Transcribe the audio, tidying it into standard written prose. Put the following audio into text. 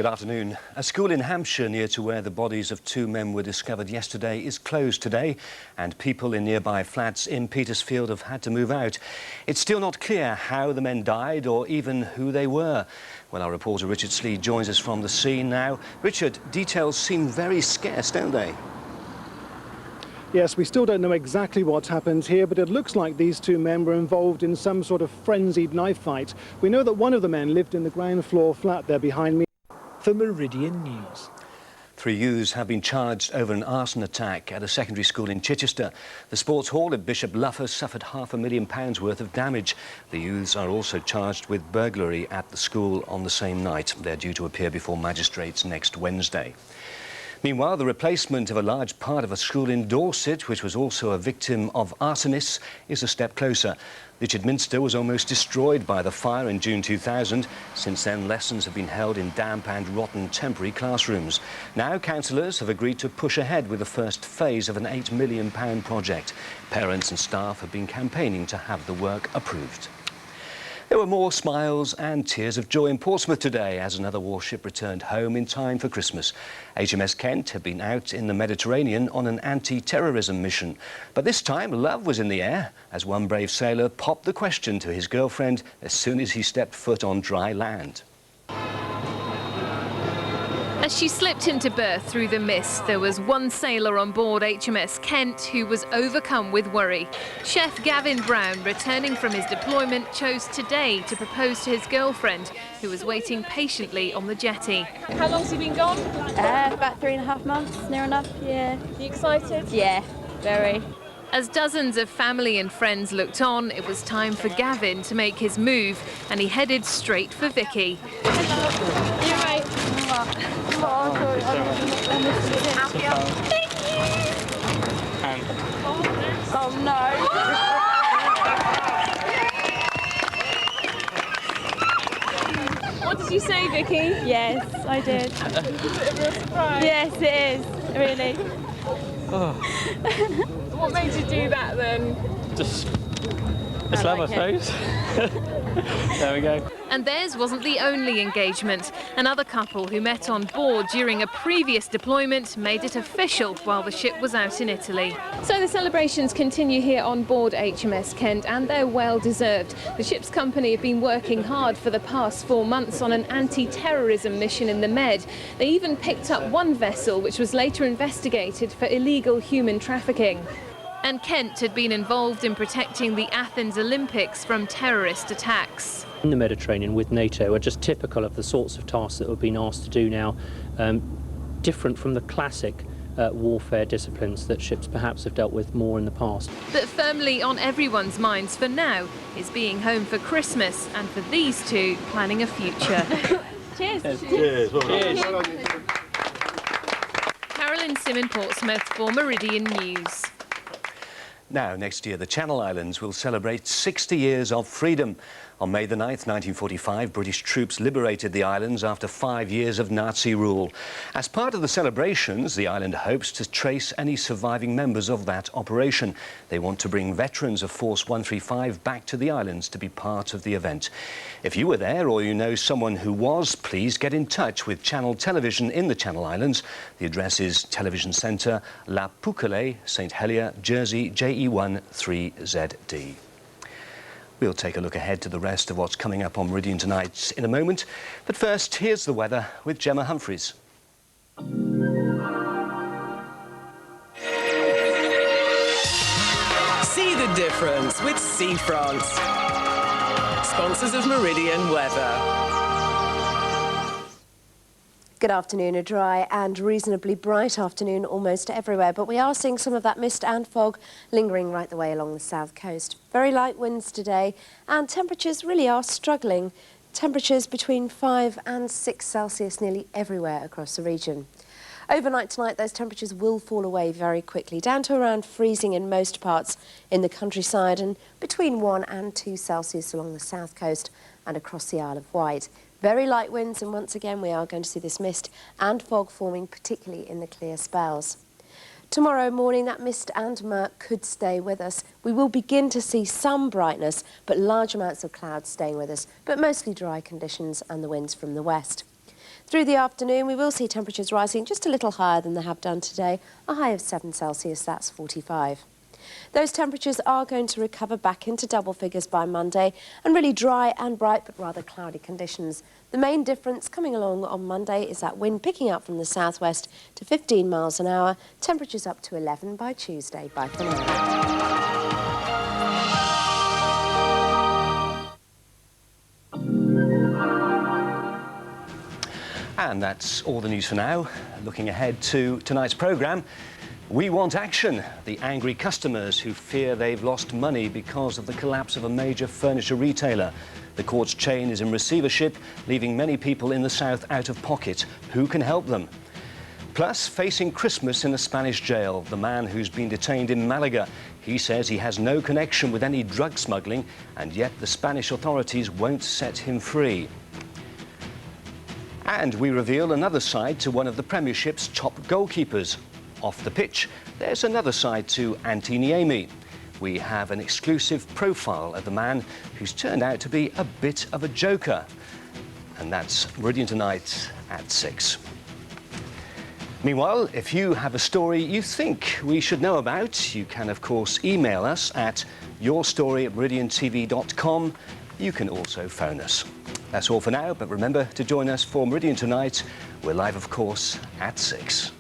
Good afternoon. A school in Hampshire near to where the bodies of two men were discovered yesterday is closed today, and people in nearby flats in Petersfield have had to move out. It's still not clear how the men died or even who they were. Well, our reporter Richard Slee joins us from the scene now. Richard, details seem very scarce, don't they? Yes, we still don't know exactly what happened here, but it looks like these two men were involved in some sort of frenzied knife fight. We know that one of the men lived in the ground floor flat there behind me. For Meridian News. 3 youths have been charged over an arson attack at a secondary school in Chichester. The sports hall at Bishop Luffer suffered £500,000 worth of damage. The youths are also charged with burglary at the school on the same night. They're due to appear before magistrates next Wednesday. Meanwhile, the replacement of a large part of a school in Dorset, which was also a victim of arsonists, is a step closer. Litchard Minster was almost destroyed by the fire in June 2000. Since then, lessons have been held in damp and rotten temporary classrooms. Now, councillors have agreed to push ahead with the first phase of an £8 million project. Parents and staff have been campaigning to have the work approved. There were more smiles and tears of joy in Portsmouth today as another warship returned home in time for Christmas. HMS Kent had been out in the Mediterranean on an anti-terrorism mission. But this time, love was in the air as one brave sailor popped the question to his girlfriend as soon as he stepped foot on dry land. As she slipped into berth through the mist, there was one sailor on board HMS Kent who was overcome with worry. Chef Gavin Brown, returning from his deployment, chose today to propose to his girlfriend, who was waiting patiently on the jetty. How long's he been gone? About 3.5 months, near enough, yeah. Are you excited? Yeah, very. As dozens of family and friends looked on, it was time for Gavin to make his move, and he headed straight for Vicky. Hello. You're right. Thank you! Oh no! What did you say, Vicky? Yes, I did. Is it a real surprise? Yes, it is, really. What made you do that then? Just love, I suppose. There we go. And theirs wasn't the only engagement. Another couple who met on board during a previous deployment made it official while the ship was out in Italy. So the celebrations continue here on board HMS Kent, and they're well deserved. The ship's company have been working hard for the past 4 months on an anti-terrorism mission in the Med. They even picked up one vessel which was later investigated for illegal human trafficking. And Kent had been involved in protecting the Athens Olympics from terrorist attacks. In the Mediterranean with NATO are just typical of the sorts of tasks that we've been asked to do now, different from the classic warfare disciplines that ships perhaps have dealt with more in the past. But firmly on everyone's minds for now is being home for Christmas, and for these two, planning a future. Cheers! Cheers. Cheers. Carolyn Sim in Portsmouth for Meridian News. Now, next year, the Channel Islands will celebrate 60 years of freedom. On May the 9th, 1945, British troops liberated the islands after 5 years of Nazi rule. As part of the celebrations, the island hopes to trace any surviving members of that operation. They want to bring veterans of Force 135 back to the islands to be part of the event. If you were there or you know someone who was, please get in touch with Channel Television in the Channel Islands. The address is Television Centre, La Poucalais, St Helier, Jersey, JE1 3ZD. We'll take a look ahead to the rest of what's coming up on Meridian tonight in a moment. But first, here's the weather with Gemma Humphries. See the difference with Sea France, sponsors of Meridian Weather. Good afternoon. A dry and reasonably bright afternoon almost everywhere, but we are seeing some of that mist and fog lingering right the way along the south coast. Very light winds today, and temperatures really are struggling. Temperatures between 5 and 6 Celsius nearly everywhere across the region. Overnight tonight, those temperatures will fall away very quickly, down to around freezing in most parts in the countryside and between 1 and 2 Celsius along the south coast and across the Isle of Wight. Very light winds, and once again we are going to see this mist and fog forming, particularly in the clear spells. Tomorrow morning, that mist and murk could stay with us. We will begin to see some brightness, but large amounts of clouds staying with us, but mostly dry conditions and the winds from the west. Through the afternoon, we will see temperatures rising just a little higher than they have done today, a high of 7 Celsius, that's 45. Those temperatures are going to recover back into double figures by Monday, and really dry and bright but rather cloudy conditions. The main difference coming along on Monday is that wind picking up from the southwest to 15 miles an hour, temperatures up to 11 by Tuesday. Bye for now. And that's all the news for now. Looking ahead to tonight's programme, we want action. The angry customers who fear they've lost money because of the collapse of a major furniture retailer. The court's chain is in receivership, leaving many people in the south out of pocket. Who can help them? Plus, facing Christmas in a Spanish jail, the man who's been detained in Malaga. He says he has no connection with any drug smuggling, and yet the Spanish authorities won't set him free. And we reveal another side to one of the Premiership's top goalkeepers. Off the pitch, there's another side to Antti Niemi. We have an exclusive profile of the man who's turned out to be a bit of a joker. And that's Meridian tonight at 6. Meanwhile, if you have a story you think we should know about, you can, of course, email us at yourstory@meridiantv.com. You can also phone us. That's all for now, but remember to join us for Meridian Tonight. We're live, of course, at 6.